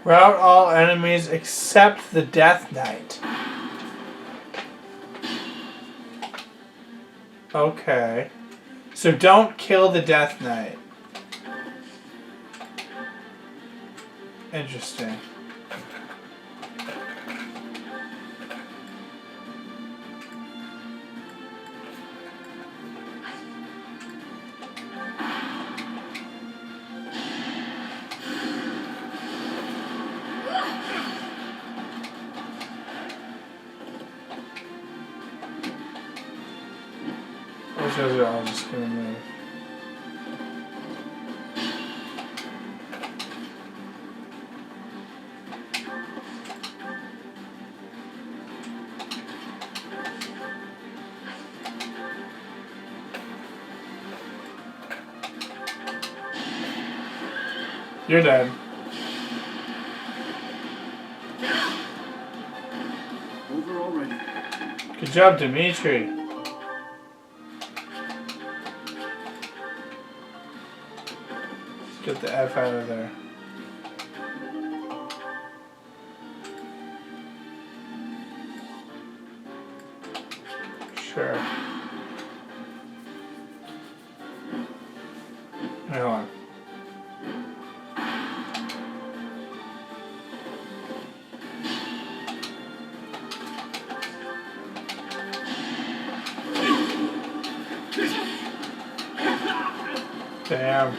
Rout all enemies except the Death Knight. Okay. So don't kill the Death Knight. Interesting. Those guys are all just gonna move. You're dead. Over already. Good job, Dimitri. Let's get the F out of there. Sure. Hold on. Damn.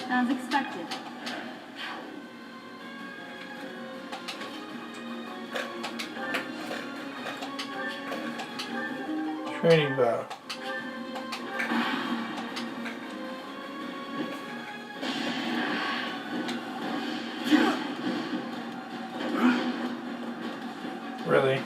As expected. Training bow. Really?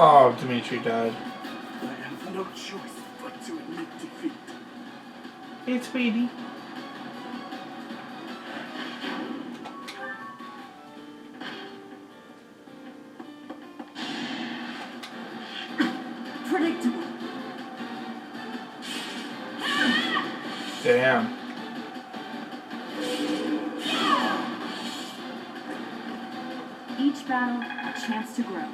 Oh, Dimitri died. I have no choice but to admit defeat. Hey, sweetie. Predictable. Damn. Each battle, a chance to grow.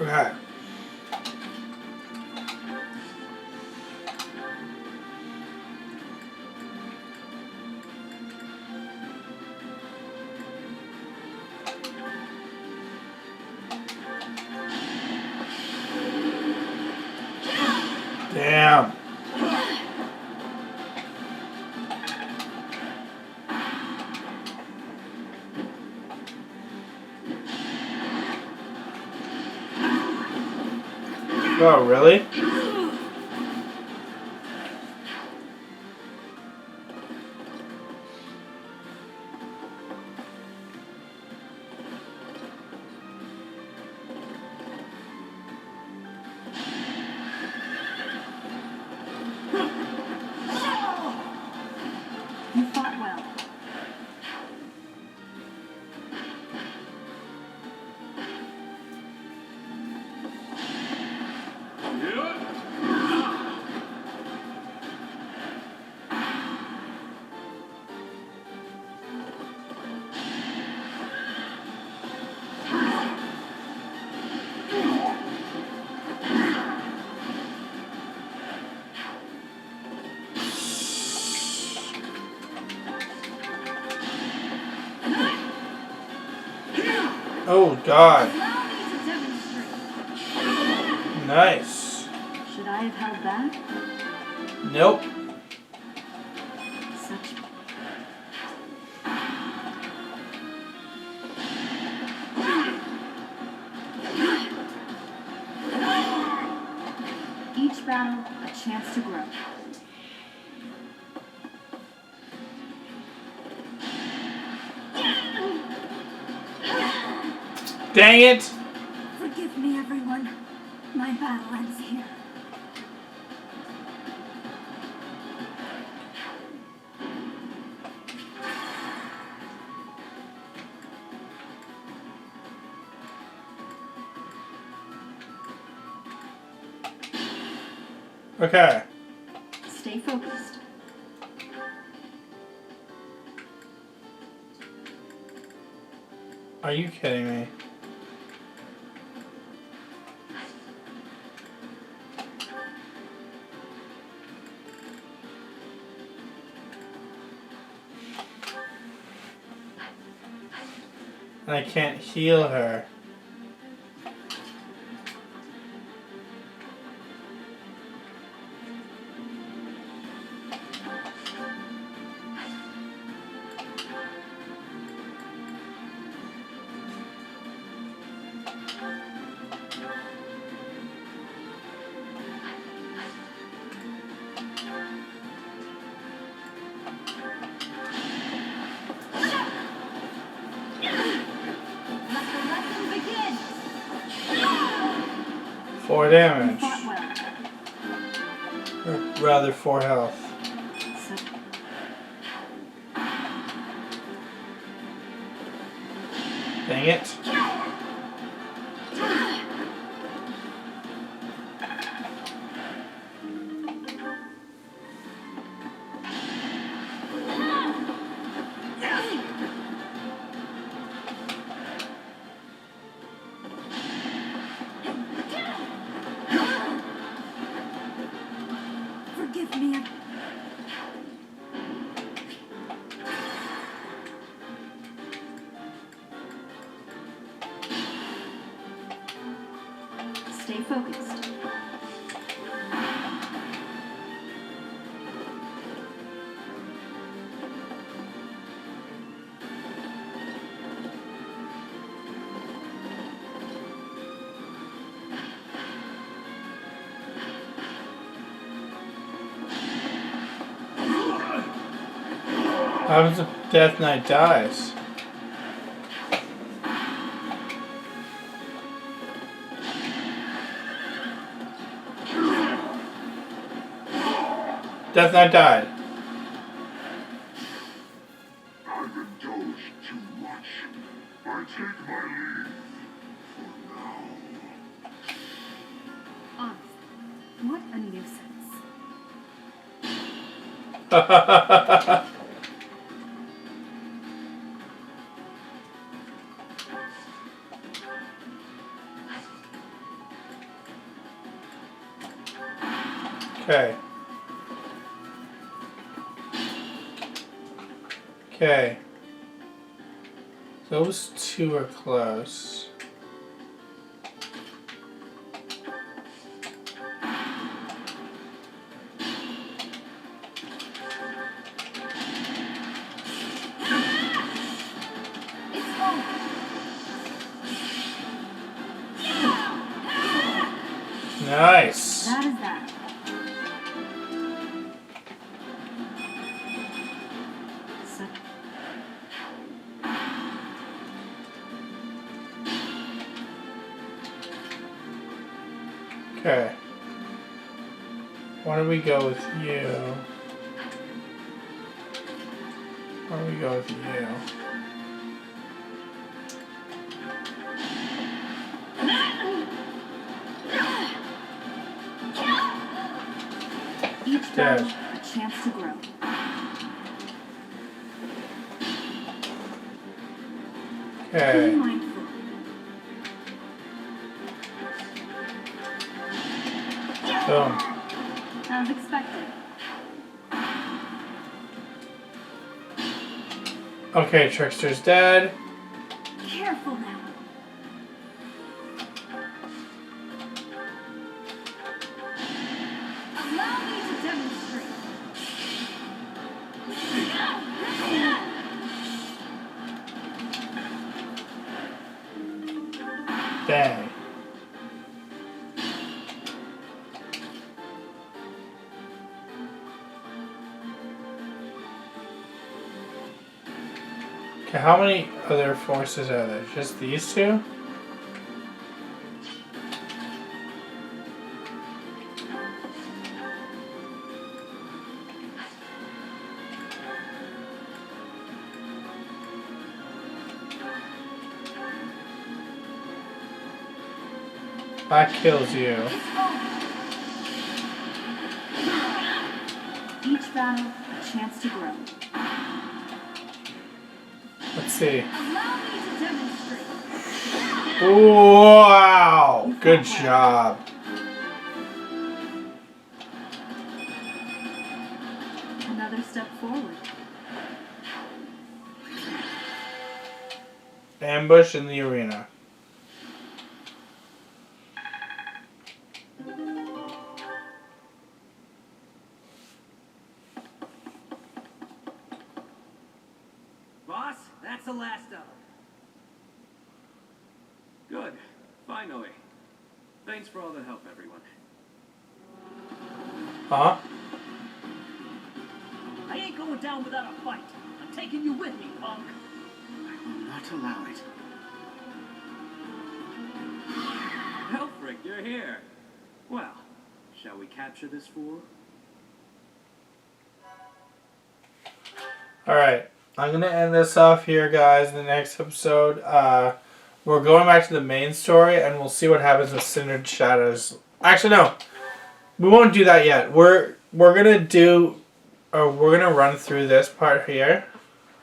Okay. Damn. Oh, really? You fought well. Oh, God. Allow me to demonstrate. Nice. Should I have held back? Nope. Such. Each battle, a chance to grow. Dang it! Forgive me, everyone. My battle ends here. Okay. Stay focused. Are you kidding me? And I can't heal her. Let the lesson begin. 4 You damage. fought well. Or rather 4 health. So, Dang it. forgive me. Stay focused. How happens if Death Knight dies? Death Knight died. I've indulged too much. I take my leave for now. Honestly, what a nuisance. Okay. Okay. Those two are close. It's over. Nice. That is that. So, Okay. Why don't we go with you? Why don't we go with you? each battle, a chance to grow. Be Okay. mindful. Boom. As expected. Okay, Trickster's dead. Careful now. Allow me to demonstrate. Dang. Okay, how many other forces are there? Just these two? That kills you. It's over. Each battle, a chance to grow. Let's see. Allow me to demonstrate. Wow! Good job. Another step forward. Ambush in the arena. Boss, that's the last of them. Good. Finally. Thanks for all the help, everyone. Huh? I ain't going down without a fight. I'm taking you with me, punk. I will not allow it. Helfrich, you're here. Well, shall we capture this fool? Alright. I'm gonna end this off here, guys, in the next episode. We're going back to the main story, and we'll see what happens with Cindered Shadows. Actually, no. We won't do that yet. We're gonna do... we're gonna run through this part here,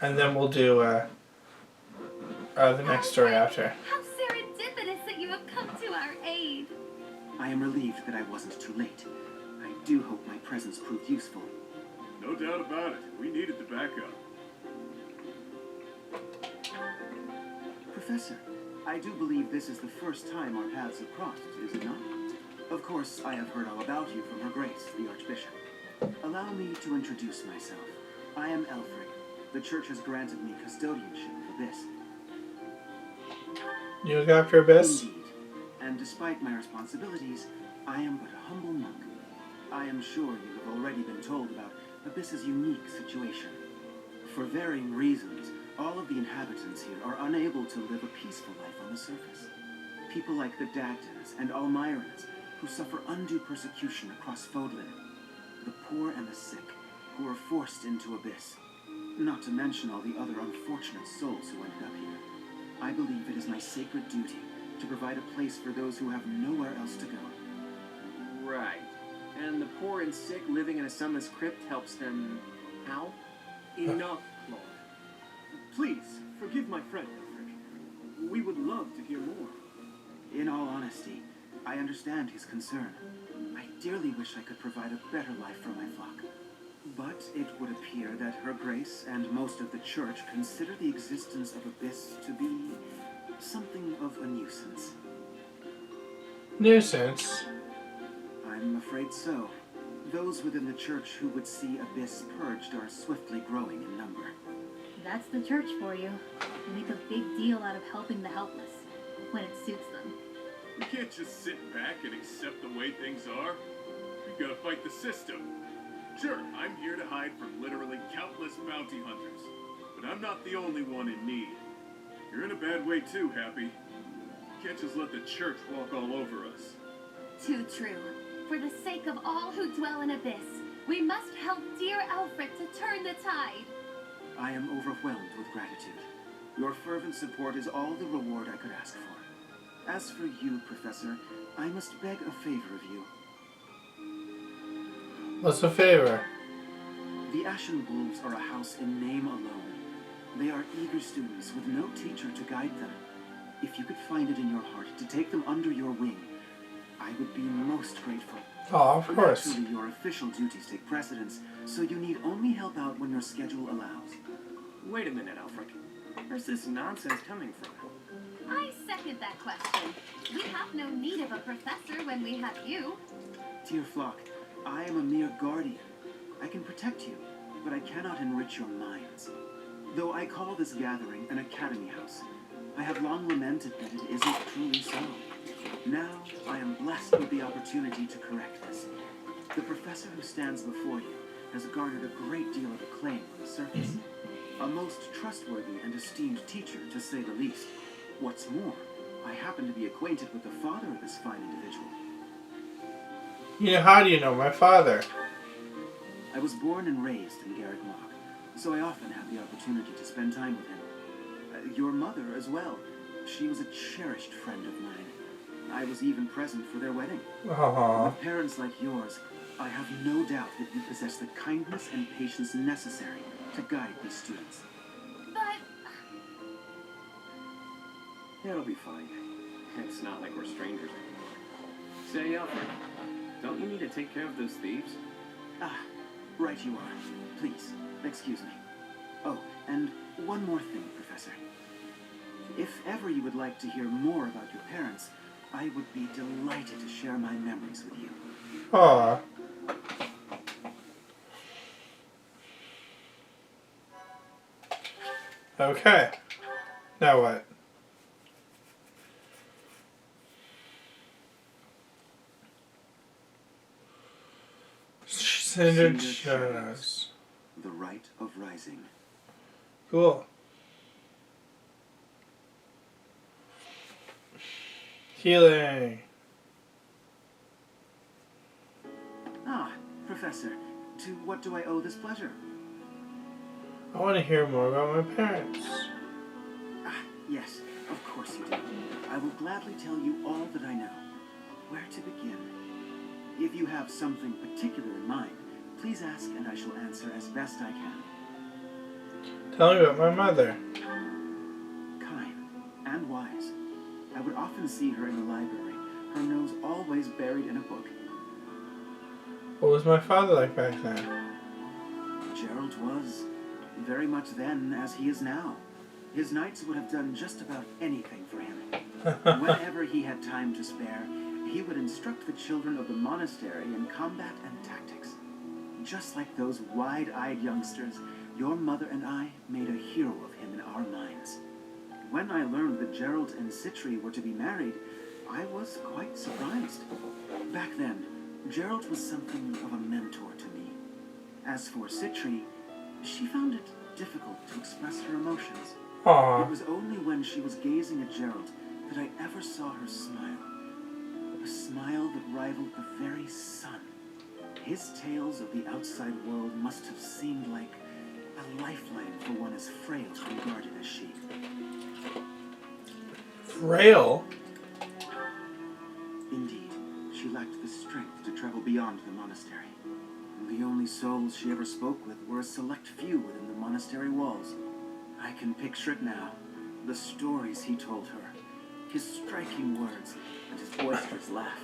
and then we'll do the next story after. How serendipitous that you have come to our aid. I am relieved that I wasn't too late. I do hope my presence proved useful. No doubt about it. We needed the backup. Professor, I do believe this is the first time our paths have crossed, is it not? Of course, I have heard all about you from Her Grace, the Archbishop. Allow me to introduce myself. I am Elfric. The Church has granted me custodianship of Abyss. You look after Abyss? Indeed. And despite my responsibilities, I am but a humble monk. I am sure you have already been told about Abyss's unique situation. For varying reasons, all of the inhabitants here are unable to live a peaceful life on the surface. People like the Dagdans and Almirans, who suffer undue persecution across Fodlin. The poor and the sick, who are forced into Abyss. Not to mention all the other unfortunate souls who ended up here. I believe it is my sacred duty to provide a place for those who have nowhere else to go. Right. And the poor and sick living in a summon's crypt helps them... how? Enough, Lord. Please, forgive my friend, Elfric. We would love to hear more. In all honesty, I understand his concern. I dearly wish I could provide a better life for my flock. But it would appear that Her Grace and most of the Church consider the existence of Abyss to be something of a nuisance. Nuisance? I'm afraid so. Those within the Church who would see Abyss purged are swiftly growing in number. That's the church for you. They make a big deal out of helping the helpless when it suits them. We can't just sit back and accept the way things are. We've got to fight the system. Sure, I'm here to hide from literally countless bounty hunters. But I'm not the only one in need. You're in a bad way too, Happy. You can't just let the Church walk all over us. Too true. For the sake of all who dwell in Abyss, we must help dear Alfred to turn the tide. I am overwhelmed with gratitude. Your fervent support is all the reward I could ask for. As for you, Professor, I must beg a favor of you. What's a favor? The Ashen Wolves are a house in name alone. They are eager students with no teacher to guide them. If you could find it in your heart to take them under your wing, I would be most grateful. Oh, of course. Naturally, your official duties take precedence, so you need only help out when your schedule allows. Wait a minute, Elfric. Where's this nonsense coming from? I second that question. We have no need of a professor when we have you. Dear flock, I am a mere guardian. I can protect you, but I cannot enrich your minds. Though I call this gathering an academy house, I have long lamented that it isn't truly so. Now, I am blessed with the opportunity to correct this. The professor who stands before you has garnered a great deal of acclaim on the surface. A most trustworthy and esteemed teacher, to say the least. What's more, I happen to be acquainted with the father of this fine individual. You know, how do you know my father? I was born and raised in Garrett Mock, so I often have the opportunity to spend time with him. Your mother as well. She was a cherished friend of mine. I was even present for their wedding. Aww. With parents like yours, I have no doubt that you possess the kindness and patience necessary to guide these students. But It'll be fine. It's not like we're strangers anymore. Say, Alfred, don't you need to take care of those thieves? Ah, right you are. Please, excuse me. Oh, and one more thing, Professor. If ever you would like to hear more about your parents, I would be delighted to share my memories with you. Aww. Okay. Now what? Cindered shadows. The Rite of Rising. Cool. Healing. Ah, Professor, to what do I owe this pleasure? I want to hear more about my parents. Ah, yes, of course you do. I will gladly tell you all that I know. Where to begin? If you have something particular in mind, please ask and I shall answer as best I can. Tell me about my mother. Kind and wise. I would often see her in the library, her nose always buried in a book. What was my father like back then? Gerald was very much then as he is now. His knights would have done just about anything for him. Whenever he had time to spare, he would instruct the children of the monastery in combat and tactics. Just like those wide-eyed youngsters, your mother and I made a hero of him in our minds. When I learned that Gerald and Citri were to be married, I was quite surprised. Back then, Gerald was something of a mentor to me. As for Citri, she found it difficult to express her emotions. Aww. It was only when she was gazing at Gerald that I ever saw her smile. A smile that rivaled the very sun. His tales of the outside world must have seemed like a lifeline for one as frail and guarded as she. Frail? Indeed, she lacked the strength to travel beyond the monastery. The only souls she ever spoke with were a select few within the monastery walls. I can picture it now. The stories he told her, his striking words, and his boisterous laugh.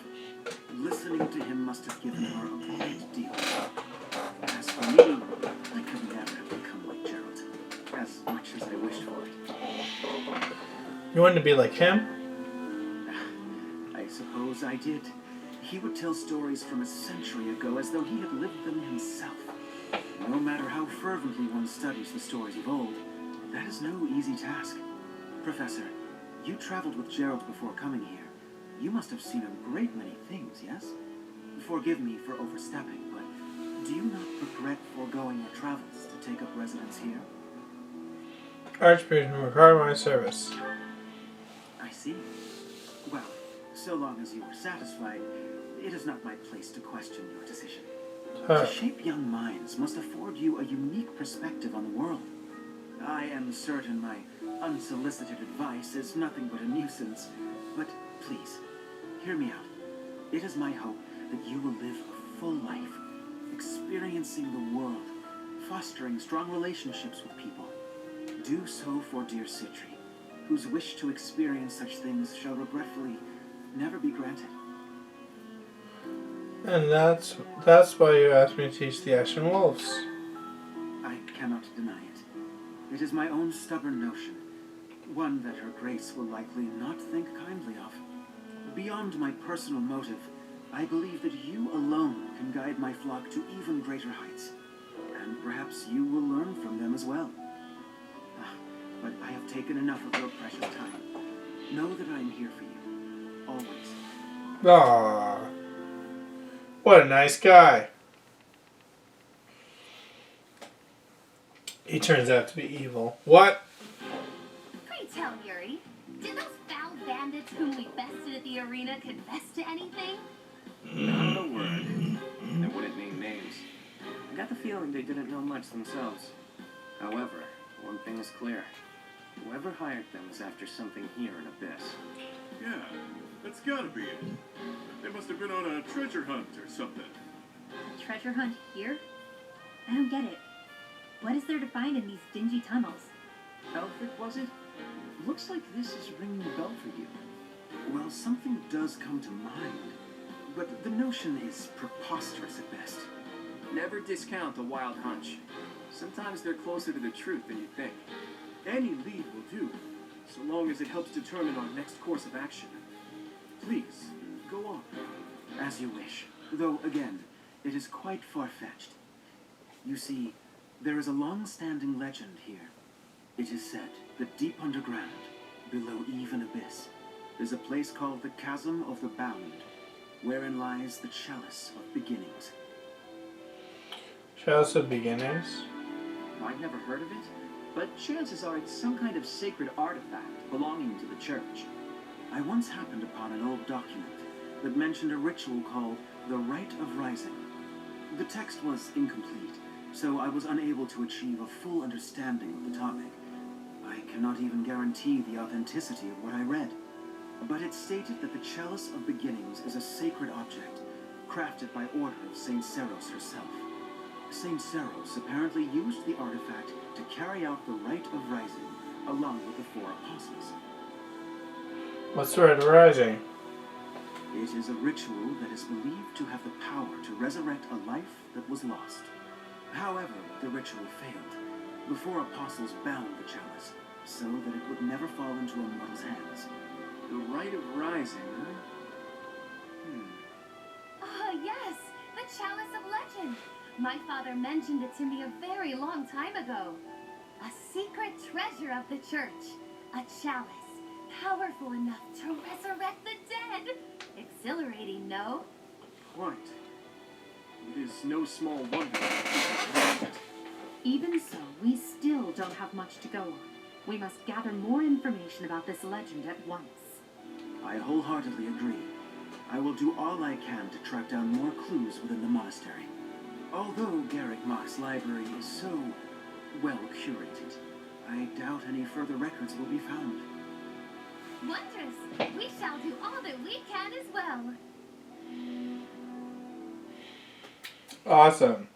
Listening to him must have given her a great deal. As for me, I could never have become like Gerald, as much as I wished for it. You wanted to be like him? I suppose I did. He would tell stories from a century ago as though he had lived them himself. No matter how fervently one studies the stories of old, that is no easy task. Professor, you traveled with Gerald before coming here. You must have seen a great many things, yes? Forgive me for overstepping, but do you not regret foregoing your travels to take up residence here? Archbishop require my service. I see. Well, so long as you are satisfied, it is not my place to question your decision. To shape young minds must afford you a unique perspective on the world. I am certain my unsolicited advice is nothing but a nuisance, but please, hear me out. It is my hope that you will live a full life, experiencing the world, fostering strong relationships with people. Do so for dear Citri, whose wish to experience such things shall regretfully never be granted. And that's why you asked me to teach the Ashen Wolves. I cannot deny it. It is my own stubborn notion, one that her grace will likely not think kindly of. Beyond my personal motive, I believe that you alone can guide my flock to even greater heights, and perhaps you will learn from them as well. But I have taken enough of your precious time. Know that I am here for you, always. Aww. What a nice guy. He turns out to be evil. What? pray tell, Yuri, did those foul bandits whom we bested at the arena confess to anything? Not a word. They wouldn't name names. I got the feeling they didn't know much themselves. However, one thing is clear. Whoever hired them is after something here in Abyss. Yeah, That's gotta be it. They must have been on a treasure hunt or something. A treasure hunt here? I don't get it. What is there to find in these dingy tunnels? Alfred, was it? Looks like this is ringing a bell for you. Well, something does come to mind, but the notion is preposterous at best. Never discount a wild hunch. Sometimes they're closer to the truth than you think. Any lead will do, so long as it helps determine our next course of action. Please, go on. As you wish. Though, again, it is quite far-fetched. You see, there is a long-standing legend here. It is said that deep underground, below even abyss, is a place called the Chasm of the Bound, wherein lies the Chalice of Beginnings. Chalice of Beginnings? I've never heard of it, but chances are it's some kind of sacred artifact belonging to the church. I once happened upon an old document that mentioned a ritual called the Rite of Rising. The text was incomplete, so I was unable to achieve a full understanding of the topic. I cannot even guarantee the authenticity of what I read, but it stated that the Chalice of Beginnings is a sacred object, crafted by order of Saint Seros herself. Saint Seros apparently used the artifact to carry out the Rite of Rising, along with the 4 apostles. What's the Rite of Rising? It is a ritual that is believed to have the power to resurrect a life that was lost. However, the ritual failed. The 4 apostles bound the chalice, so that it would never fall into a mortal's hands. The Rite of Rising, huh? Ah, yes, the Chalice of Legend. My father mentioned it to me a very long time ago. A secret treasure of the church. A chalice, powerful enough to resurrect the dead. Exhilarating, no? Quite. It is no small wonder. Even so, we still don't have much to go on. We must gather more information about this legend at once. I wholeheartedly agree. I will do all I can to track down more clues within the monastery. Although Garrick Mock's library is so well curated, I doubt any further records will be found. Wondrous. We shall do all that we can as well. Awesome.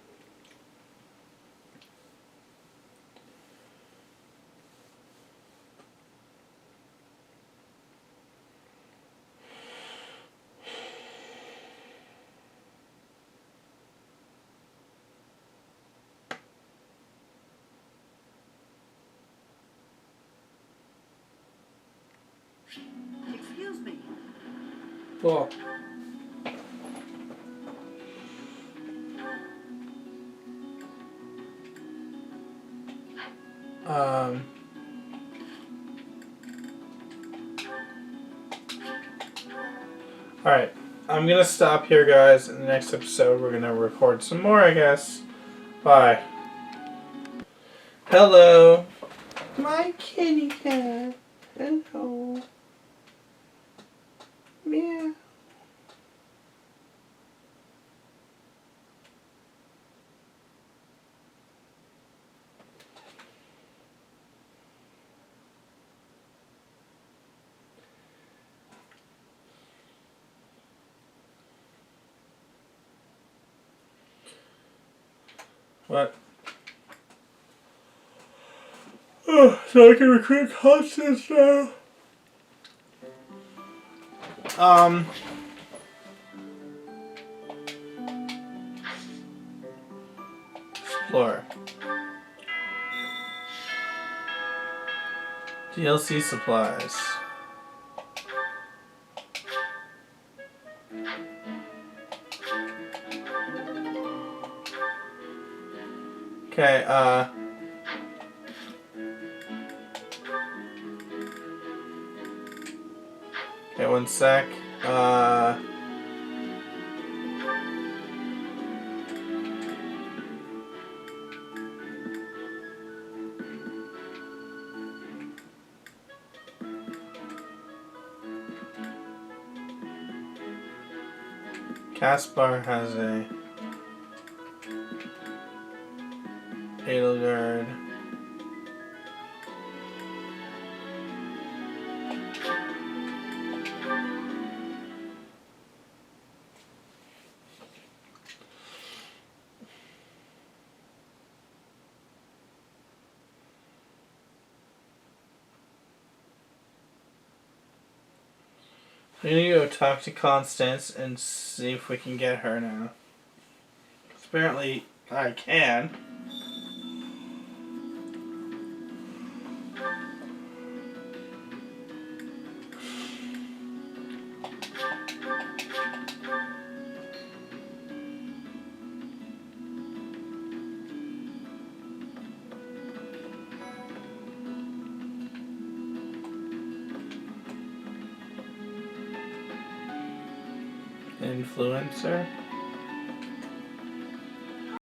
Excuse me. Cool. Alright, I'm gonna stop here, guys. In the next episode, we're gonna record some more, I guess. Bye. Hello. My kitty cat. Hello. Meow. What? Oh, so I can recruit constants now. Explore. DLC supplies. Okay, okay, one sec. Caspar has a Edelgard. We need to go talk to Constance and see if we can get her now. Apparently, I can. Influencer.